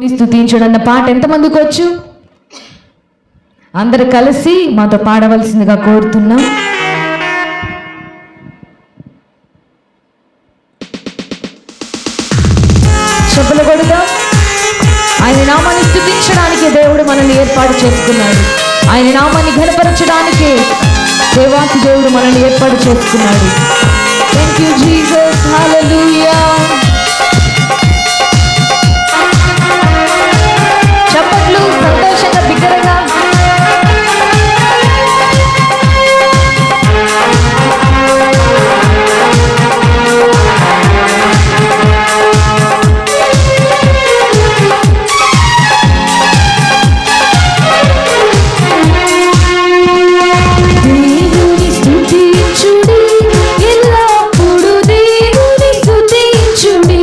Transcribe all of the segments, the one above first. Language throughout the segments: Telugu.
స్తుతించుడన్న పాట ఎంతమందికి వచ్చు? అందరు కలిసి మాతో పాడవలసిందిగా కోరుతున్నాం. చెప్పులు కొడుదాం. ఆయన నామాన్ని స్తుతించడానికి దేవుడు మనల్ని ఏర్పాటు చేసుకున్నాడు. ఆయన నామాన్ని ఘనపరచడానికి దేవాతి దేవుడు మనల్ని ఏర్పాటు చేసుకున్నాడు. Thank you Jesus. హల్లెలూయా. చప్పట్లు సంతోషంగా బిగ్గరగా. దేవుని స్తుతించుడి, ఎల్లప్పుడూ దేవుని స్తుతించుడి.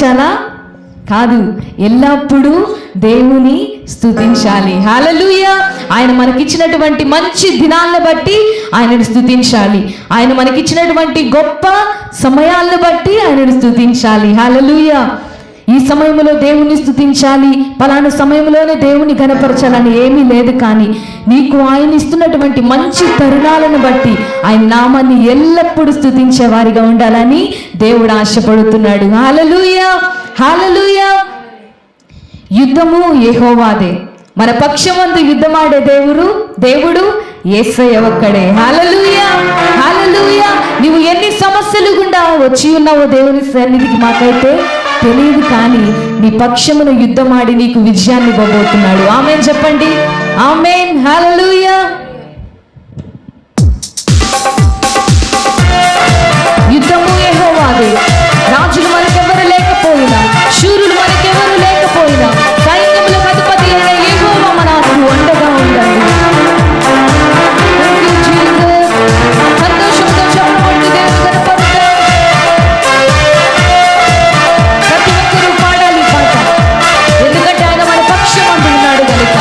స్తుతించాలా? కాదు, ఎల్లప్పుడూ దేవుని స్తుతించాలి. హల్లెలూయా. ఆయన మనకిచ్చినటువంటి మంచి దినాలను బట్టి ఆయనను స్తుతించాలి. ఆయన మనకిచ్చినటువంటి గొప్ప సమయాలను బట్టి ఆయనను స్తుతించాలి. హల్లెలూయా. ఈ సమయంలో దేవుణ్ణి స్తుతించాలి, పలానా సమయంలోనే దేవుని గణపరచాలని ఏమీ లేదు. కానీ నీకు ఆయన ఇస్తున్నటువంటి మంచి తరుణాలను బట్టి ఆయన నామాన్ని ఎల్లప్పుడూ స్తుతించే వారిగా ఉండాలని దేవుడు ఆశపడుతున్నాడు. హల్లెలూయా, హల్లెలూయా. యుద్ధము యెహోవాదే, మన పక్షమందు యుద్ధమాడే దేవుడు యేసయ్య ఒక్కడే. హల్లెలూయా, హల్లెలూయా. నువ్వు ఎన్ని సమస్యలు గుండా వచ్చి ఉన్నావో దేవుని సన్నిధికి మాకైతే తెలియదు, కానీ నీ పక్షమును యుద్ధమాడి నీకు విజయాన్ని ఇవ్వబోతున్నాడు. ఆమేన్ చెప్పండి. ఆమేన్. హల్లెలూయా. యుద్ధము యెహోవాదే. రాజులు మనకెవరు లేకపోయినా, శూరులు మనకెవరు లేకపోయినా, సైన్యములకు అధిపతి అయిన యెహోవా మనకు అండగా ఉండాలి. సంతోషంతో చెప్పబడి దేవుని కనపడతాం. ప్రతి ఒక్కరూ పాడాలి పాట, ఎందుకంటే ఆయన మన పక్షం అంటున్నాడు కనుక.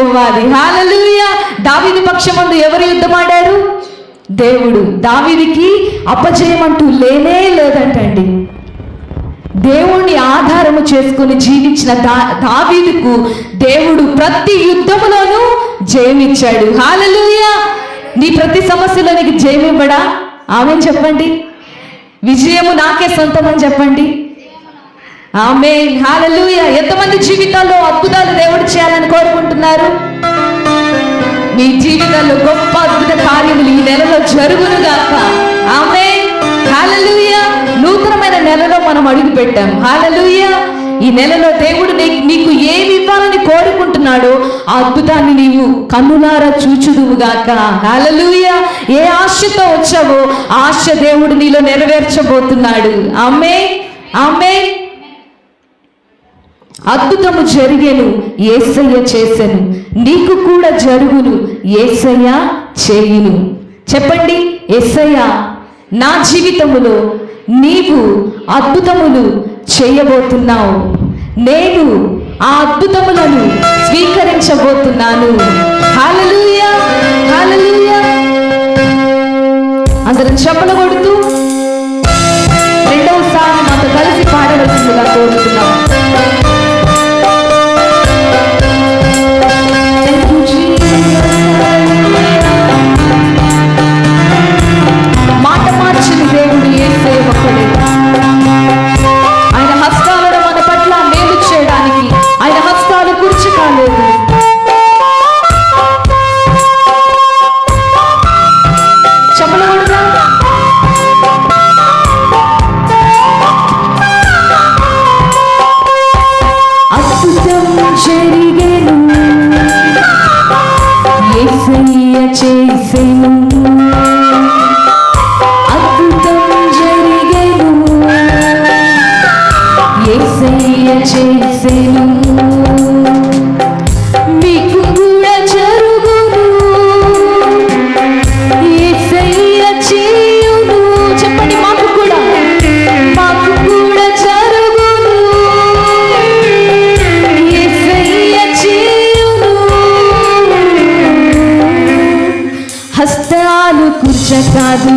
అవ్వాలి. హల్లెలూయా. దావీదు పక్షమందు ఎవరు యుద్ధమాడారు? దేవుడు. దావీదుకి అపజయం అంటూ లేనే లేదంటండి. దేవుణ్ణి ఆధారము చేసుకుని జీవించిన దావీదుకు దేవుడు ప్రతి యుద్ధములోనూ జయమిచ్చాడు. హల్లెలూయా. నీ ప్రతి సమస్యలో నీకు జయమివ్వడా? ఆమేన్ చెప్పండి. విజయము నాకే సొంతమని చెప్పండి. ఆమేన్. హల్లెలూయా. ఎంతమంది జీవితాల్లో అద్భుతాలు దేవుడు చేయాలని కోరుకుంటున్నారు? మీ జీవితాల్లో గొప్ప అద్భుత కార్యములు ఈ నెలలో జరుగునుగాక. ఆమేన్. హల్లెలూయా. నూతనమైన నెలలో మనం అడుగు పెట్టాం. హల్లెలూయా. ఈ నెలలో దేవుడు నీకు ఏమి ఇవ్వాలని కోరుకుంటున్నాడో ఆ అద్భుతాన్ని నీవు కన్నులారా చూచుదువుగాక. హల్లెలూయా. ఏ ఆశతో వచ్చావో ఆశ దేవుడు నీలో నెరవేర్చబోతున్నాడు. ఆమేన్. ఆమేన్. అద్భుతము జరిగేను, యేసయ్య చేసెను, నీకు కూడా జరుగును, యేసయ్య చేయును. చెప్పండి, యేసయ్య నా జీవితములో నీవు అద్భుతములు చేయబోతున్నావు, నేను ఆ అద్భుతములను స్వీకరించబోతున్నాను. హల్లెలూయా. హల్లెలూయా. అందరం చప్పలు కొడుతూ రెండవసారి మాతో కలిసి పాడవలసిందిగా కోరుతున్నాం. మాట మార్చిన దేవుడు యేసే ఒక్కడే. ఆయన హస్తాలను మన పట్ల మేలు చేయడానికి ఆయన హస్తాలు కుర్చీ కాలేదు. చెప్పలకూడదా? అద్భుతం జరిగేను, యేసయ్య చేసెను. అద్భుతం జరిగేను, యేసయ్య చేసెను. మీకు కూడా జరుగును, యేసయ్య చేయును. చెప్పండి, మాకు కూడా జరుగును, యేసయ్య చేయును. హస్తాలు కూర్చకాదు,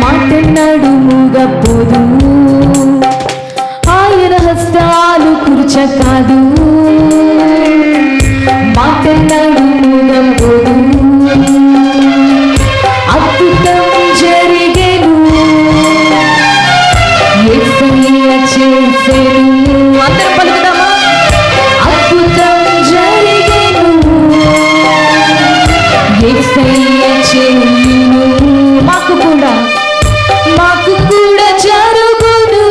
మాట నడుముగపోదు. ఆయన హస్తాలు కూర్చకాదు, మాట నడుముగపోదు. అద్భుతం జరిగేను, యేసయ్య చేసెను. అందరం పలుకుదామా? అద్భుతం జరిగేను, యేసయ్య చేయును. మాకు కూడా జరుగును,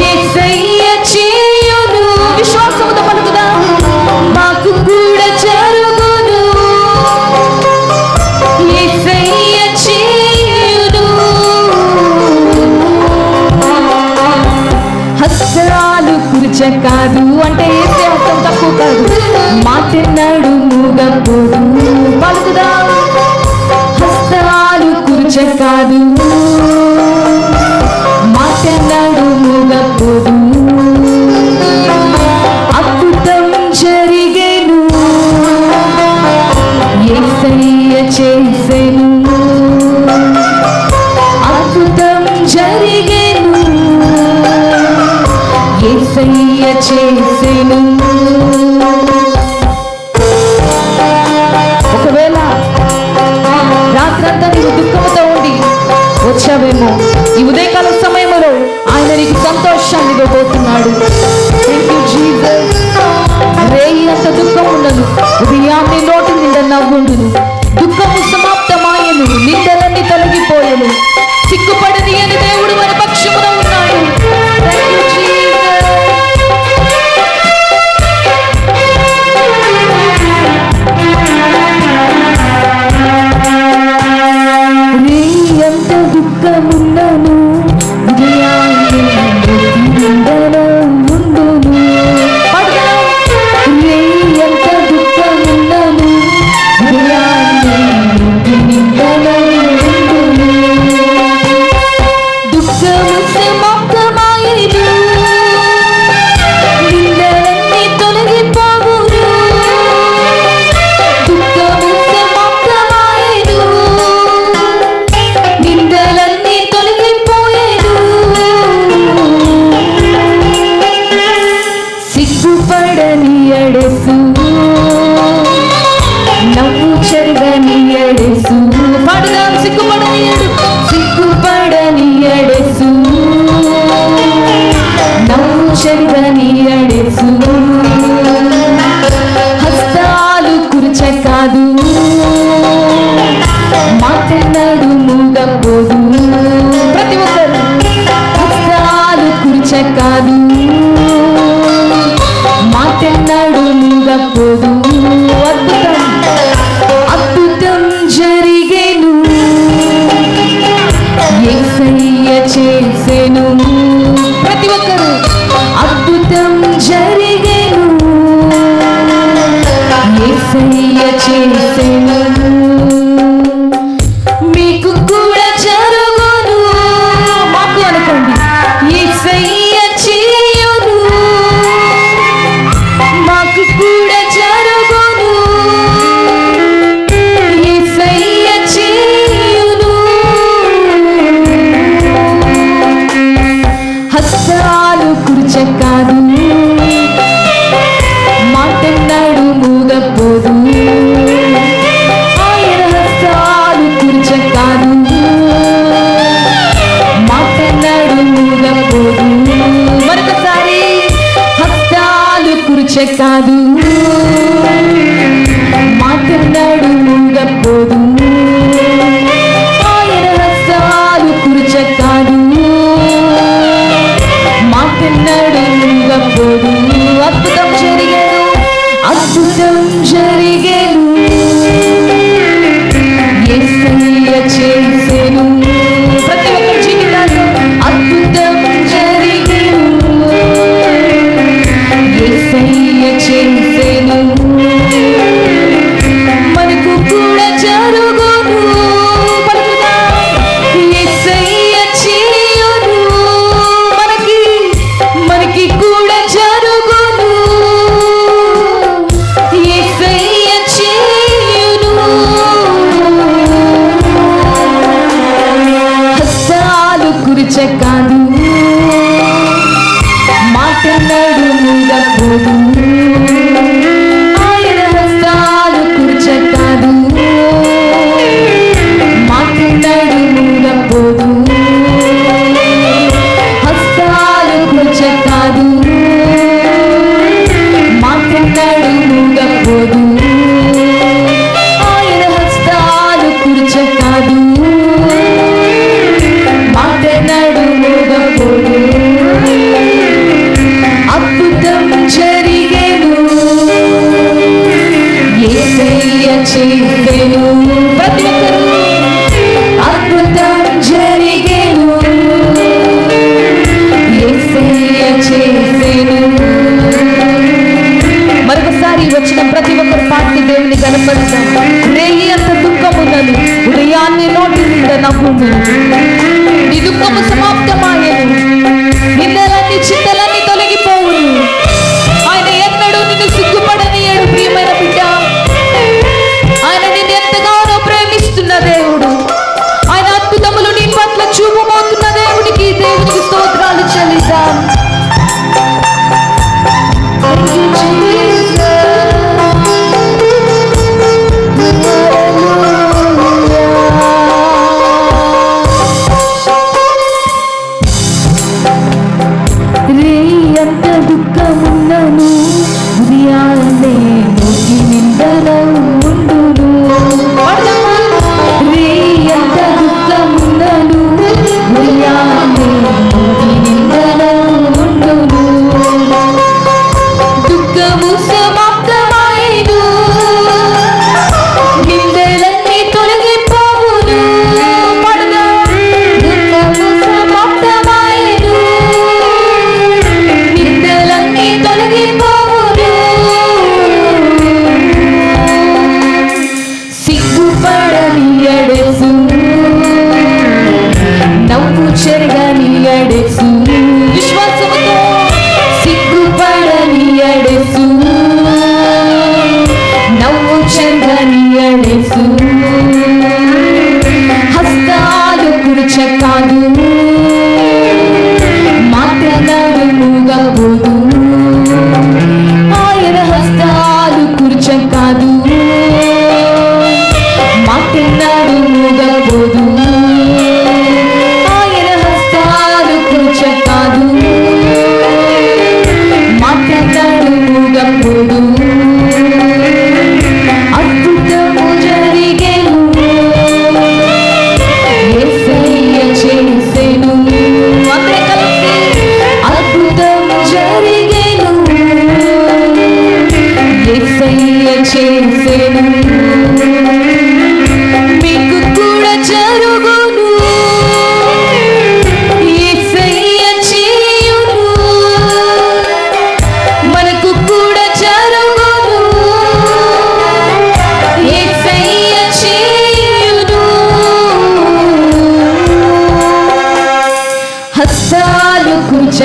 యేసయ్య చేయును. విశ్వాసముతో పలుకుదాం. మాకు కూడా జరుగును, యేసయ్య చేయును. హస్తాలు కుర్చకాదు అంటే యేసే హస్తం తక్కువ కాదు. మాట్లాడు మూగపోదు. పలుకుదాం. హస్తాలు కుర్చకాదు, మాట్లాడు మూగపోదు. అద్భుతం జరిగేను, యేసయ్య చేసెను. అద్భుతం జరిగేను, యేసయ్య చేసెను. ఒకవేళ రాత్రంతా నీవు దుఃఖంతో ఉండి వచ్చావేమో, ఈ ఉదయకాల సమయంలో ఆయన నీకు సంతోషాన్ని ఇవ్వబోతున్నాడు. రేయి అంత దుఃఖం ఉండదు, ఉదయాన్నే నోటి నిండా నవ్వుండును. దుఃఖము సమాప్తమాయను, నిందలన్నీ తొలగిపోయెను. సిగ్గుపడని అని దేవుడు మన పక్షమున ఉన్నాడు. ఎంత దుఃఖమున్నను, నిందలో ఉండును. ఎంత దుఃఖమున్నను, నిందలో ఉండును. మూగపోదు. ప్రతి ఒక్కరు హస్తాలు కుర్చకాదు, మాటెన్నడు మూగపోదు. అద్భుతం అద్భుతం జరిగేను, యేసయ్య చేసెను. ప్రతి ఒక్కరు అద్భుతం జరిగేను, యేసయ్య చేసెను. మీకు కూడా జరుగును, మాకు అనుకోండి, యేసయ్య చేయును. మాకు కూడా జరుగును, యేసయ్య చేయును. హస్తాలు కుర్చకాదు, మాటెన్నడు మూగపోదు. ఆయన హస్తాలు కుర్చకాదు, మాటెన్నడు మూగపోదు. మరొకసారి హస్తాలు కుర్చకాదు, మాటెన్నడు మూగపోదు. ఆయన హస్తాలు కుర్చకాదు, మాటెన్నడు మూగపోదు. అద్భుతం జరిగేను, అద్భుతం జరిగేను, యేసయ్య చేసెను. ప్రతి ఒక్క జీవితాల్లో అద్భుతం జరిగేను, యేసయ్య చేసెను. మనకు కూడా జరుగును, పలుకుదాం, యేసయ్య చేయును. మనకి కూడా జరుగును, యేసయ్య చేయును. హస్తాలు కుర్చకాదు, మాటెన్నడు మూగపోదు. ఆయన హస్తాలు కుర్చకాదు, మాటెన్నడు మూగపోదు. హస్తాలు కుర్చకాదు, మాటెన్నడు మూగపోదు. ఆయన హస్తాలు కుర్చకాదు, మాటెన్నడు మూగపోదు. అద్భుతం జరిగేను, యేసయ్య చేసెను. ప్రతి ఒక్కరు అద్భుతం జరిగేను, యేసయ్య చేసెను. మరొకసారి వచ్చిన ప్రతి ఒక్కరు పాటి దేవుని కనపడతాం. రేయి అంత దుఃఖమున్నది, ఉదయాన్ని నోటి నిండా నవ్వును. నీ దుఃఖము సమాప్తమాయెను, నిందలన్నీ చింతలన్నీ తొలగిపోవును. ఆయన ఎన్నడూ నిన్ను సిగ్గుపడనీయడు. ప్రియమైన బిడ్డ, ఆయన నిన్ను ఎంతగానో ప్రేమిస్తున్న దేవుడు. ఆయన అద్భుతములు నీ పట్ల చూపబోతున్న దేవునికి స్తోత్రాలు చెల్లిద్దాం. ఎంత దుఃఖమున్నను, ఉదయాన్నే నోటి నిందల ఉండును. ఎంత దుఃఖమున్నను, ఉదయాన్నే నోటి నిందల ఉండును. దుఃఖము సమాప్తమాయెను, నిందలన్నీ తొలగిపోవును. దుఃఖము సమాప్తమాయెను, నిందలన్నీ తొలగిపోవును. సిగ్గుపడని ఎడెసు, నవ్వు చెరగని ఎడెసు. విశ్వాసముతో సిగ్గుపడని ఎడెసు, నవ్వు చెరగని ఎడెసు. హస్తాలు కుర్చకాదు, మాటెన్నడు మూగపోదు. ఆయన హస్తాలు కుర్చకాదు, మాటెన్నడు మూగపోదు. ఆయన హస్తాలు కుర్చ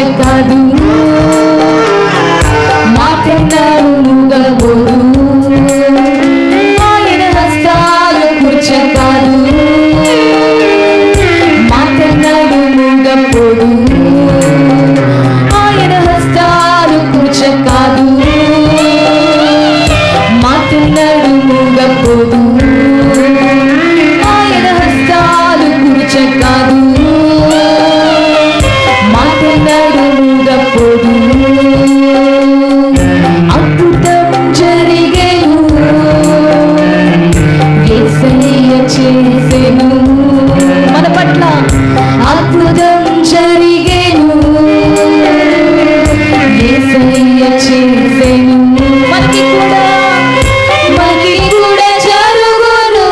కూర్చకాదు మాటెన్నడు మూగబోదు ఆయన హస్తాలు కూర్చకాదు మాటెన్నడు మూగబోదు ఆయన హస్తాలు కూర్చకాదు మాటెన్నడు మూగబోదు ఆయన హస్తాలు కూర్చకాదు మాటెన్నడు మూగబోదు అద్భుతం జరిగేను యేసయ్య చేసెను మన పట్ల అద్భుతం జరిగేను యేసయ్య చేసెను మనకి కూడా జరుగును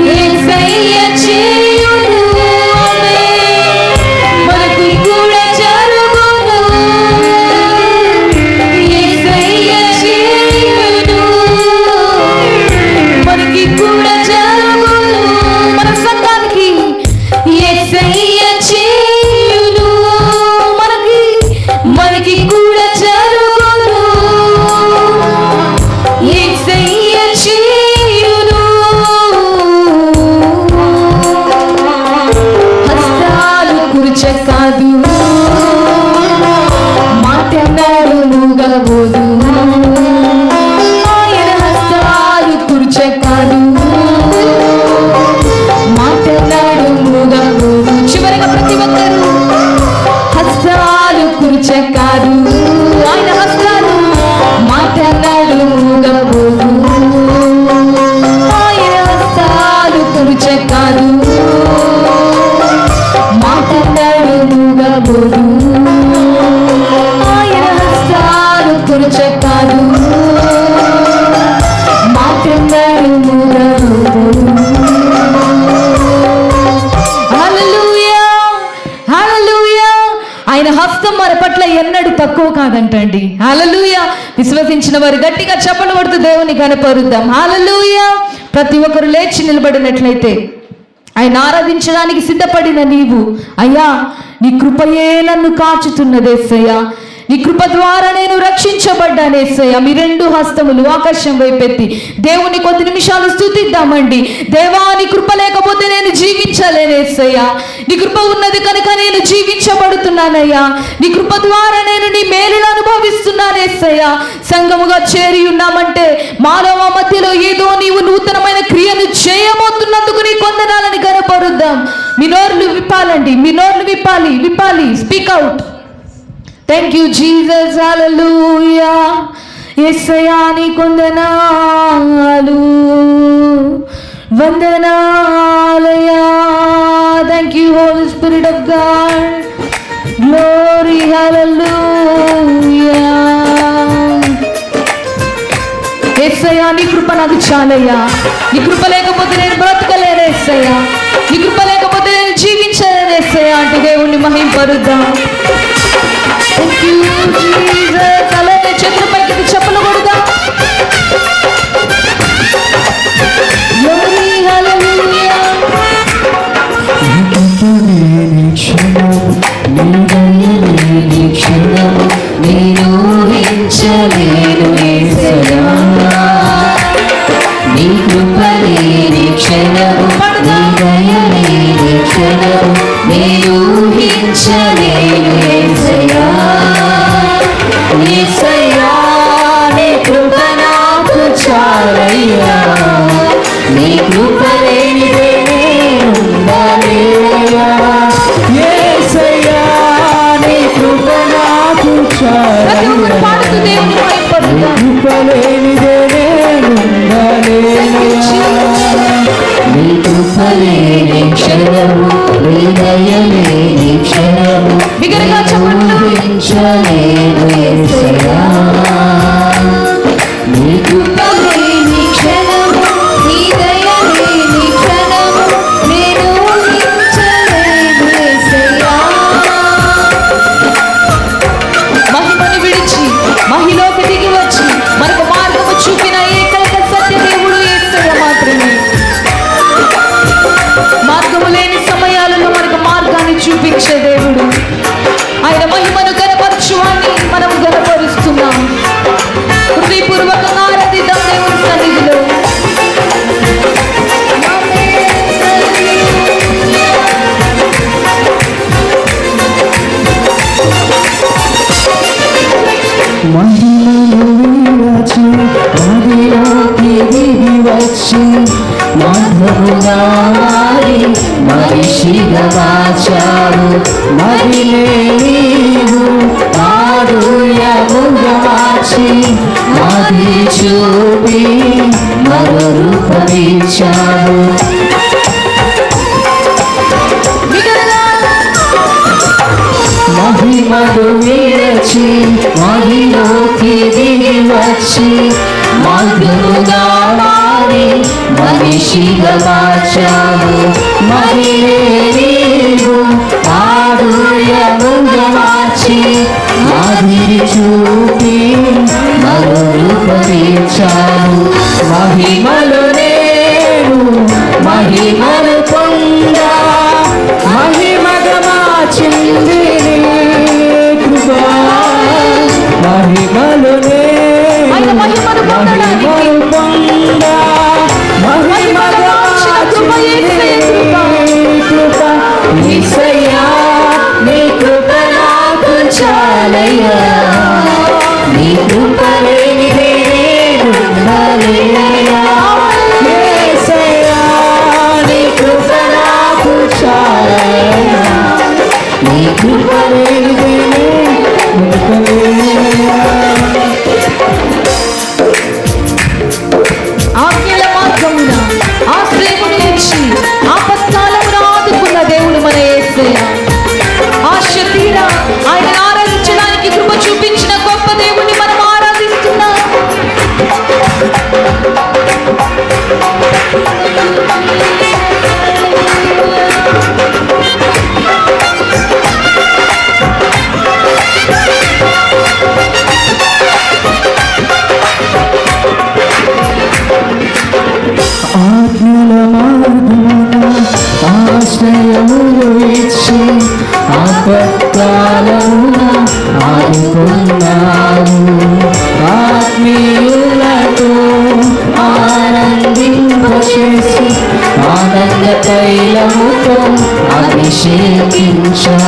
యేసయ్య చేయును మనకి కూడా జరుగును యేసయ్య చేయును మనకి కూడా జరుగును మన సంఘానికి యేసయ్య చేయును మనకి కూడా జరుగును యేసయ్య చేయును హస్తాలు కూర్చకాదు మాటెన్నడు మూగబోదు ఆయన హస్తాలు కూర్చకాదు మాటెన్నడు మూగబోదు చివరిగా ప్రతి ఒక్కరు హస్తాలు కూర్చకాదు ఆయన హస్తాలు మాటెన్నడు మూగబోదు ఆయన హస్తాలు కూర్చకాదు మాటెన్నడు మూగబోదు ఆయన హస్తాలు కూర్చకాదు మాటెన్నడు మూగబోదు హల్లెలూయా హల్లెలూయా ఆయన హస్తం మన పట్ల ఎన్నడూ తక్కువ కాదంటండి హల్లెలూయా విశ్వసించిన వారు గట్టిగా చప్పట్లు కొడుతూ దేవుని కనపరుద్దాం హల్లెలూయా ప్రతి ఒక్కరు లేచి నిలబడినట్లయితే ఆయన ఆరాధించడానికి సిద్ధపడిన నీవు అయ్యా నీ కృపయే నన్ను కాచుతున్నదేసయ్యా నీ కృప ద్వారా నేను రక్షించబడ్డానేసయ్యా మీ రెండు హస్తములు ఆకాశం వైపెత్తి దేవుని కొద్ది నిమిషాలు స్తుతిద్దామండి దేవా నీ కృప లేకపోతే నేను జీవించలేనేసయ్యా నీ కృప ఉన్నది కనుక నేను జీవించబడుతున్నానయ్యా నీ కృప ద్వారా నేను నీ మేలును అనుభవిస్తున్నానేసయ్యా సంఘముగా చేరి ఉన్నామంటే మాలో మా మధ్యలో ఏదో నీవు నూతనమైన క్రియను చేయబోతున్నందుకు నీ కొందనాలని కనపరుద్దాం మీ నోర్లు విప్పాలండి మీ నోర్లు విప్పాలి speak out thank you Jesus hallelujah యేసయ్యా నీ కొందనాలు వందనాలయా thank you holy spirit of God glory hallelujah యేసయ్యా నీ కృప నాకు చాలయ్యా నీ కృప లేకపోతే నేను బ్రతకలేను యేసయ్యా నీ కృప లేకపోతే నేను జీవించలేను యేసయ్యా అంటూ దేవుణ్ణి మహింపరుద్దాం Thank you, Jesus. అలాగే చేతుల పైకి చప్పట్లు కొడదాం. Glory, hallelujah. నీ క్షణము నేను ఊహించలేను యేసయ్యా నీ కృపలేని క్షణము నీ దయలేని క్షణము నేను ఊహించలేను యేసయ్యా యేసయ్యా నీ కృప నాకు చాలయ్యా నీ కృప లేనిదే నేనుండలేనయ్యా యేసయ్యా నీ కృప నాకు చాలయ్యా నీ కృప లేనిదే నేనుండలేనయ్యా నీ కృప లేని క్షణము నీ దయ లేని క్షణము ఊహించలేను యేసయ్యా నీ కృప లేని క్షణము నీ దయ లేని క్షణము నేను ఊహించలేను యేసయ్యా మహిమను విడిచి మహిలోకి దిగి వచ్చి మనకు మార్గము చూపిన ఏకైక సత్య దేవుడు యేసయ్య మాత్రమే మార్గము లేని సమయాలలో మనకు మార్గాన్ని చూపించే దేవుడు మనిషిగా మార్చావు మహిళే నీవు మాధుర్యముగా మార్చి మాదిరి చూపి మరో రూపమిచ్చావు మహిమలు విరచి మహిలోకి దిగి వచ్చి మధుగా మారి మనిషిగా మార్చావు మహిళే నీవు మాధుర్యముగా మార్చి మాదిరి చూపి మరో రూపమిచ్చావు మహిమలు నేను మహిమలు పొందా మహిమగా మార్చింది కృపా మహిమలు నేను మహిమలు పొందా మహిమగా మార్చింది కృపా యేసయ్యా నీ కృప నాకు చాలయ్యా నీ కృప లేనిదే నేను ఉండలేనయ్యా యేసయ్యా నీ కృప నాకు చాలయ్యా నీ కృప లేనిదే నేను ఉండలేనయ్యా ఆజ్ఞల మార్గమున ఆశ్రయమును ఇచ్చి ఆపత్కాలమున ఆదుకున్న దేవుడు మన యేసయ్య. ఆశ తీరా ఆయన ఆరాధించడానికి కృప చూపించిన గొప్ప దేవుణ్ణి మనం ఆరాధిస్తున్నాం. ఆజ్ఞల మార్గమున ఆశ్రయములు ఇచ్చి ఆపత్కాలమున ఆదుకున్నావు ఆత్మీయులతో ఆనందింపచేసి ఆనంద తైలముతో అభిషేకించావు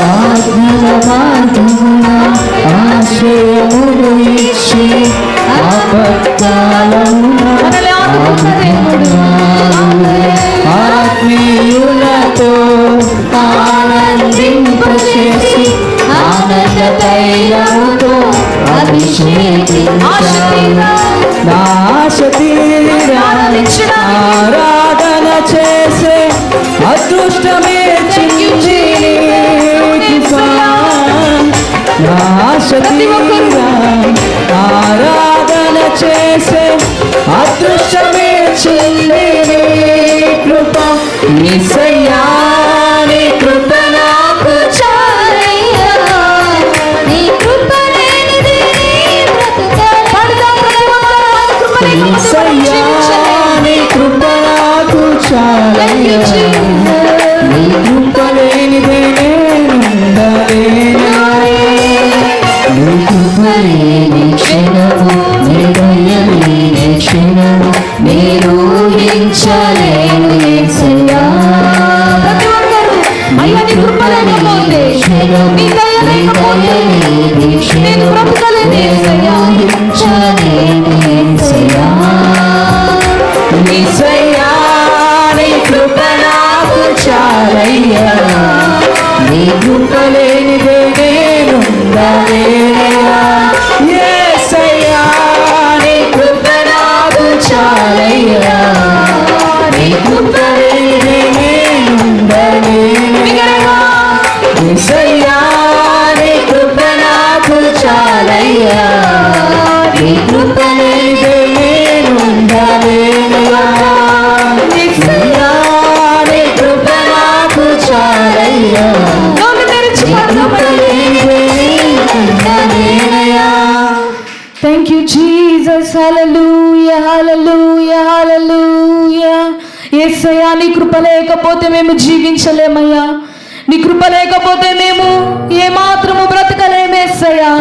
ఆజ్ఞల మార్గమున ఆశ్రయములు ఇచ్చి ఆపత్కాలమున ఆత్మీయులతో ఆనందింపచేసి ఆనంద తైలముతో అభిషేకించావు నా ఆశ తీరా ఆరాధన చేసే అదృష్టమే చించి నా ఆశ తీరా ఆరాధన చేసే అదృష్టమే చింది కృప యేసయ్యా నీ కృప నాకు చాలయ్యా నీ కృప లేనిదే యేసయ్యా నీ కృప నాకు చాలయ్యా నీ కృప లేనిదే నేను ఉండలేను నీ కృప లేని క్షణము నీ దయ లేని క్షణము నేను ఊహించలేను యేసయ్యా ప్రతి ఒక్కరూ అయ్యా నీ కృప లేకపోతే నీ దయ లేకపోతే నేను బ్రతకలేను యేసయ్యా. ఊహించలేను యేసయ్యా యేసయ్యా నీ కృప నాకు చాలయ్యా నీ కృప లేనిదే నేను ఉండలేనయ్యా యేసయ్యా నీ కృప నాకు చాలయ్యా నీ కృప లేనిదే నేను ఉండలేనయ్యా యేసయ్యా నీ కృప నాకు చాలయ్యా నీ కృప లేనిదే నేను ఉండలేనయ్యా యేసయ్యా నీ కృప నాకు చాలయ్యా నోరు తెరిచి థ్యాంక్ యూ జీసస్. హల్లెలూయా హల్లెలూయా హల్లెలూయా. యేసయ్యా నీ కృప లేకపోతే మేము జీవించలేమయ్యా. నీ కృప లేకపోతే మేము ఏమాత్రము బ్రతకలేమేసయ్యా.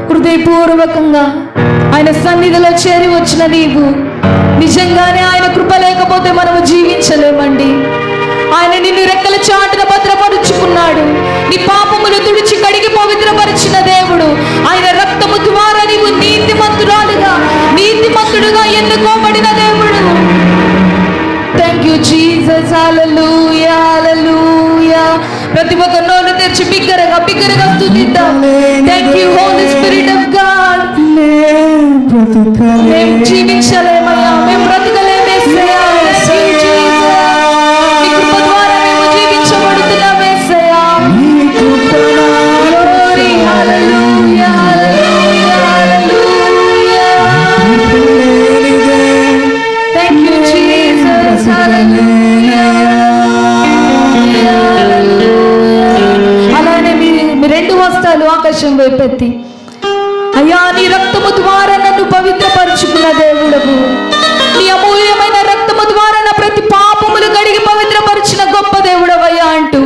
హృదయపూర్వకంగా ఆయన సన్నిధిలో చేరి వచ్చిన నీవు నిజంగానే ఆయన కృప లేకపోతే మనము జీవించలేమండి. ఆయన నిన్ను రెక్కల చాటున భద్రపరుచుకున్నాడు. నీ పాపములు తుడిచి కడిగి పవిత్రపరిచిన దేవుడు. ఆయన రక్తము ద్వారా నీవు నీతిమంతురాలుగా నీతిమంతురాలుగా నీతిమంతుడుగా ఎన్నుకోబడిన దేవుడు. Thank you Jesus. Hallelujah, hallelujah. ప్రతి ఒక్క నోరు తెరిచి బిగ్గరగా బిగ్గరగా స్తుతిద్దాం. Thank you holy spirit of God. మేము జీవించలేమయ్యా, మేము బ్రతకలేము యేసయ్యా. నీ కృప ద్వారా మేము జీవించబడుతున్నాం యేసయ్యా. Glory, hallelujah, hallelujah, hallelujah. Thank you Jesus, hallelujah. అలానే మీ రెండు హస్తాలు ఆకాశం వైపెత్తి, అయ్యా నీ రక్తము ద్వారా నన్ను పవిత్రపరుచుకున్న దేవుడవు, నీ అమూల్యమైన రక్తము ద్వారా నా ప్రతి పాపములు కడిగి పవిత్రపరిచిన గొప్ప దేవుడవయ్యా అంటూ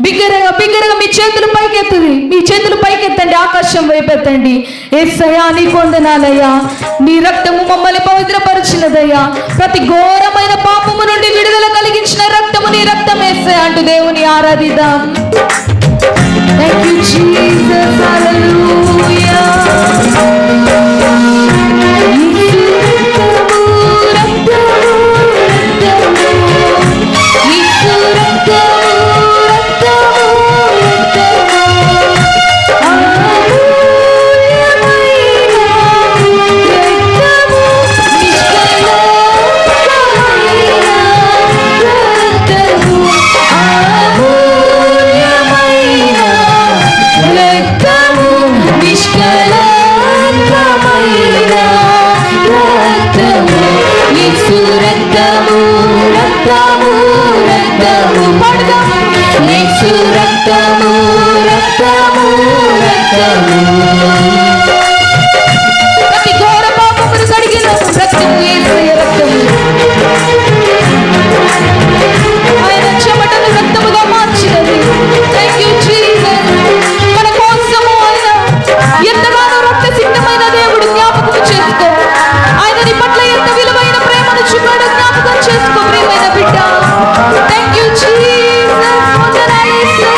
బిగ్గరగా బిగ్గరగా మీ చేతులు పైకెత్తుంది. మీ చేతులు పైకెత్తండి, ఆకాశం వైపెత్తండి. యేసయ్యా నీకు వందనాలయ్యా, నీ రక్తము మమ్మల్ని పవిత్రపరిచినదయ్యా. ప్రతి ఘోరమైన పాపము నుండి విడుదల కలిగించిన రక్తము నీ రక్తం యేసయ్యా అంటూ దేవుని ఆరాధిద్దాం. Thank you Jesus, hallelujah. ప్రతి ఘోర పాపమును కడిగిన రక్తము యేసయ్య రక్తము. ఆయన చెమటను రక్తముగా మార్చినది. Thank you Jesus. మన కోసము ఆయన ఎంతగానో రక్త సిద్ధమైన దేవుడు. జ్ఞాపకం చేసుకో, ఆయన నీ పట్ల ఎంత విలువైన ప్రేమను చూపాడో జ్ఞాపకం చేసుకో ప్రియమైన బిడ్డ. Thank you Jesus. వందనాలు యేసయ్య.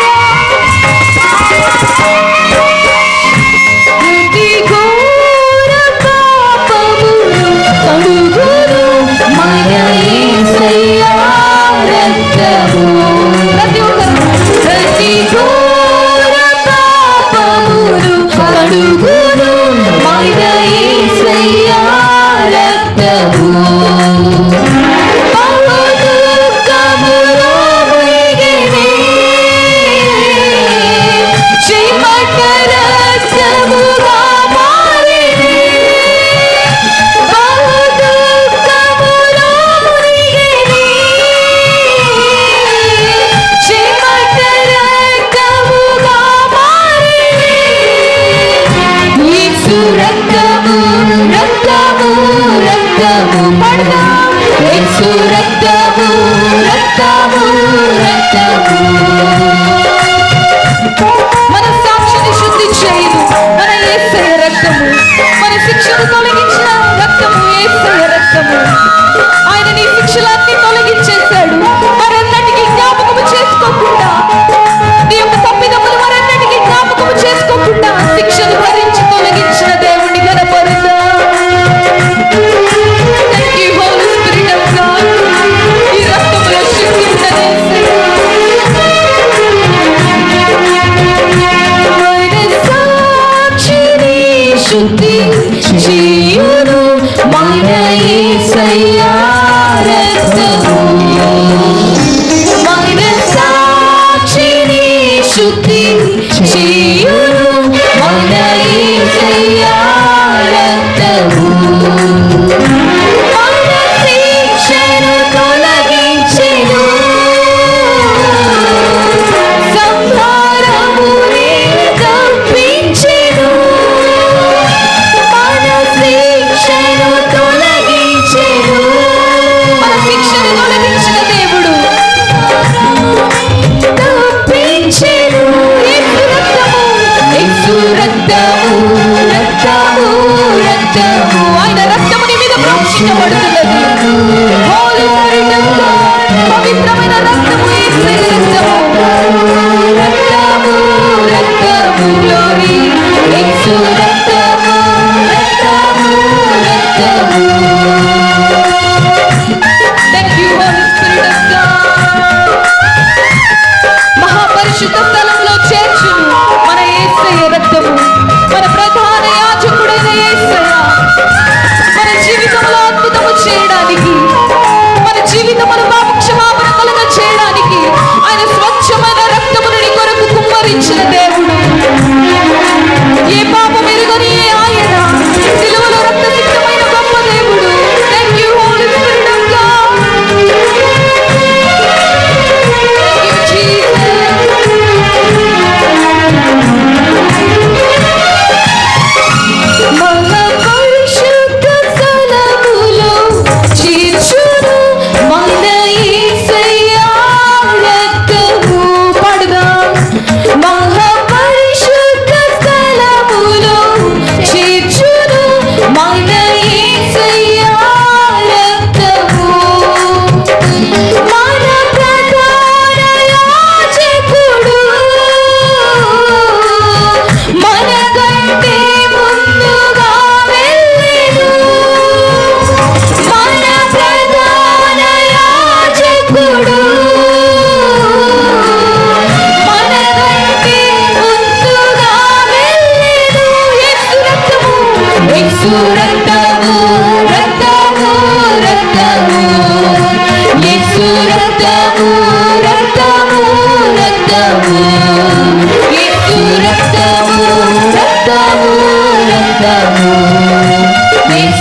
మన సాక్షిని శుద్ధి చేయదు మన యేసయ్య రక్తము. మన శిక్షను తొలగించిన రక్తము యేసయ్య రక్తము. ఆయన నీ శిక్షలన్నీ తొలగించేశాడు. మరెన్నటికీ జ్ఞాపకము చేసుకోకుండా, నీ యొక్క తప్పిదములు మరెన్నటికీ జ్ఞాపకము చేసుకోకుండా శిక్షను భరించి తొలగించిన దేవుని గణపరుద్దా. Thank you Holy Spirit of God. ఈ రక్తములో శక్తి ఉన్నది యేసయ్య. శుద్ధి చేయును మన యేసయ్య రక్తము.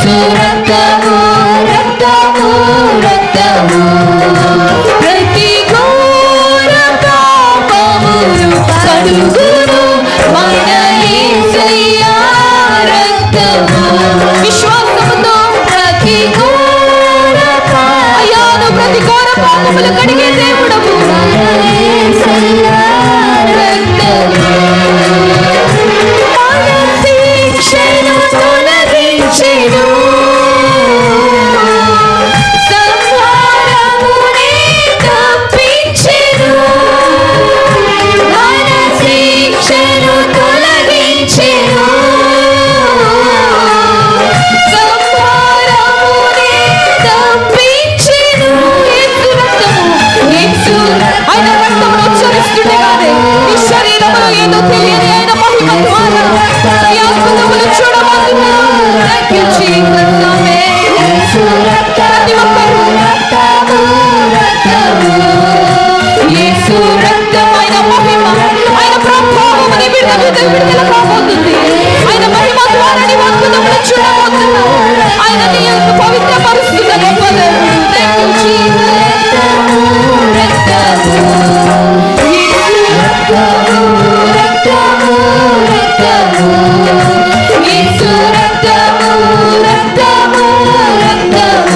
యేసు రక్తము రక్తము రక్తము ప్రతి ఘోర పాపమును కడుగును మన యేసయ్య రక్తము. విశ్వాసముతో ప్రతి ఘోర అయ్యాను ప్రతి ఘోర పాపములు కడిగే దేవుడవు మన యేసయ్య రక్తము. మన శిక్షను తొలగించెను సంహారమునే తప్పించెను. మన శిక్షను తొలగించెను సంహారమునే తప్పించెను. యేసు ఆయన రక్తమును ఉచ్చరిస్తుండగానే ఈ శరీరములో ఏదో తెలియని ఆయన మహిమ ద్వారా ఈ అద్భుతములు చూడబోతున్నాం. Thank you, Jesus. Amen. ప్రతి ఒక్కరూ యేసు రక్తం ఆయన మహిమ ఆయన ప్రభావముని విడుదల కాబోతుంది. ఆయన మహిమ ద్వారా నీవు అద్భుతములు చూడబోతున్నావు. ఆయన నీ యొక్క పవిత్రపరుస్తున్న గొప్ప దేవుడు. Thank you, Jesus.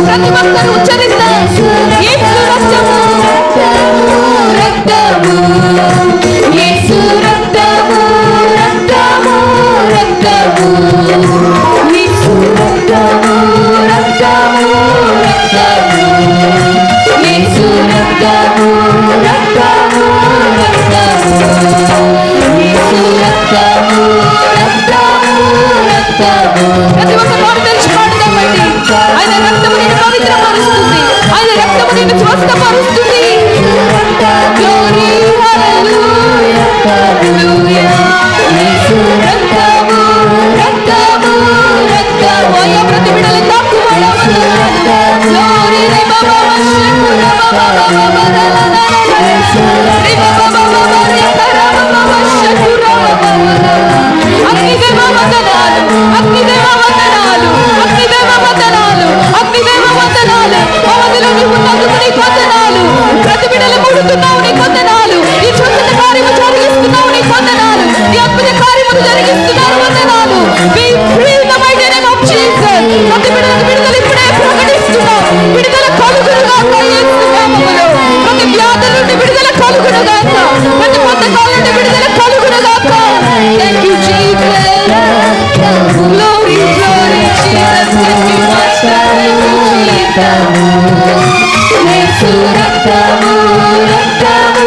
ప్రతి ఒక్కరూ ఉచ్చరిద్దాం. యేసు రక్తము రక్తము యేసు రక్తము రక్తము రక్తము యేసు రక్తము రక్తము రక్తము యేసు రక్తము రక్తము రక్తము యేసు రక్తము రక్తము రక్తము. ప్రతి ఒక్క నోరు తెరిచి పాడుదామండి. ఆయన రక్తము నిన్ను పవిత్రపరుస్తుంది. ఆయన రక్తము నిన్ను స్వస్థపరుస్తుంది. Glory, hallelujah, hallelujah. యేసు రక్తము రక్తము రక్తము. అయ్యా ప్రతి బిడ్డలు తాకువాడము. Glory, రే బాబా మషకుర బాబా బాబా రే బాబా బాబా రే కరమ మషకుర బాబా. అగ్నిదేవ వందనాలు అగ్నిదేవ వందనాలు అగ్నిదేవ వందనాలు అగ్నిదేవ వందనాలు. అవధిలో నీవు ఉన్నందుకు నీకు వందనాలు. ప్రతి బిడ్డలు ముడుతున్నావు నీకు వందనాలు. ఈ స్వచ్ఛత కార్యము జరిగిస్తున్నావు నీకు వందనాలు. ఈ అద్భుత కార్యము జరిగిస్తున్నారు వందనాలు. Be free in the mighty name of Jesus. ప్రతి బిడ్డలకు విడుదల ఇప్పుడే ప్రకటిస్తున్నాం. విడుదల కలుగునుగాక యేసు నామములో. ప్రతి వ్యాధుల నుండి విడుదల కలుగునుగాక. ప్రతి బద్ధకాల నుండి విడుదల కలుగునుగాక. Thank you, Jesus. Glory, glory, Jesus. Thank you, Master. Thank you, Jesus. యేసు రక్తము రక్తము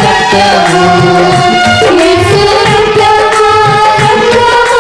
రక్తము యేసు రక్తము రక్తము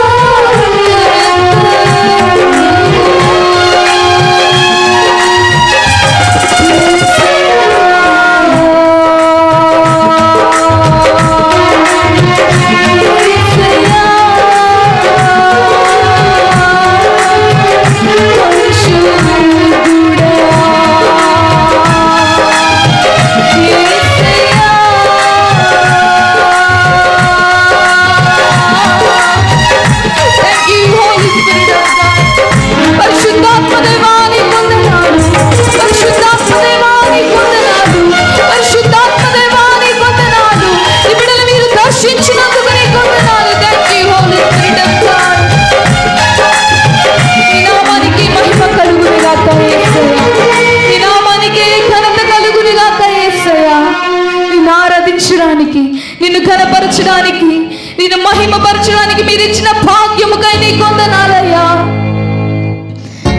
నిన్ను ఘనపరచడానికి నిన్ను మహిమపరచడానికి మీరు ఇచ్చిన భాగ్యముకై నీకు వందనాలయ్యా.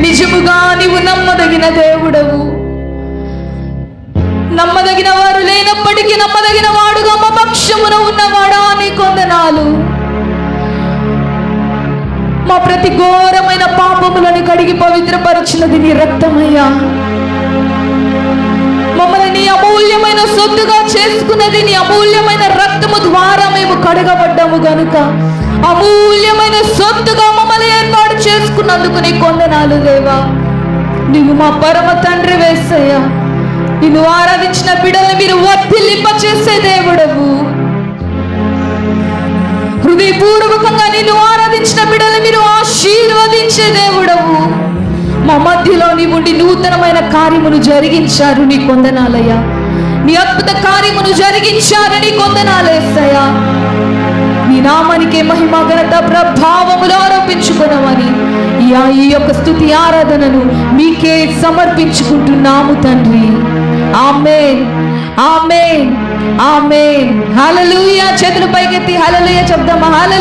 నిజముగా నీవు నమ్మదగిన దేవుడవు. నమ్మదగిన వారు లేనప్పటికీ నమ్మదగిన వాడుగా మా పక్షమున ఉన్నవాడా నీకు వందనాలు. మా ప్రతి ఘోరమైన పాపములను కడిగి పవిత్రపరిచినది నీ రక్తమయ్యా. మమ్మల్ని నీ అమూల్యమైన సొత్తుగా చేసుకున్నది నీ అమూల్యమైన రక్తము ద్వారా మేము కడగబడ్డాము గనుక అమూల్యమైన సొత్తుగా మమ్మల్ని ఏర్పాటు చేసుకున్నందుకు నీకు వందనాలు దేవా. నీవు మా పరమ తండ్రి యేసయ్యా. నిన్ను ఆరాధించిన బిడ్డల్ని మీరు వర్ధిల్లింప చేసే దేవుడవు. హృదయపూర్వకంగా నిన్ను ఆరాధించిన బిడ్డల్ని మీరు ఆశీర్వదించే దేవుడవు. మధ్యలో నీవు ఉండి నూతనమైన కార్యమును జరిగించారు, నీ కొందనాలయ్యా. నీ అద్భుత కార్యమును జరిగించారు, నీ కొందనాలేసయ్యా. నీ నామానికే మహిమ ఘనత ప్రభావములు ఆరోపించుకున్నామని ఈ యొక్క స్తుతి ఆరాధనను మీకే సమర్పించుకుంటున్నాము తండ్రి. ఆమేన్, ఆమేన్, ఆమేన్. హల్లెలూయా. చేతులు పైకెత్తి హల్లెలూయా చెప్దామా? హల్లెలూయా.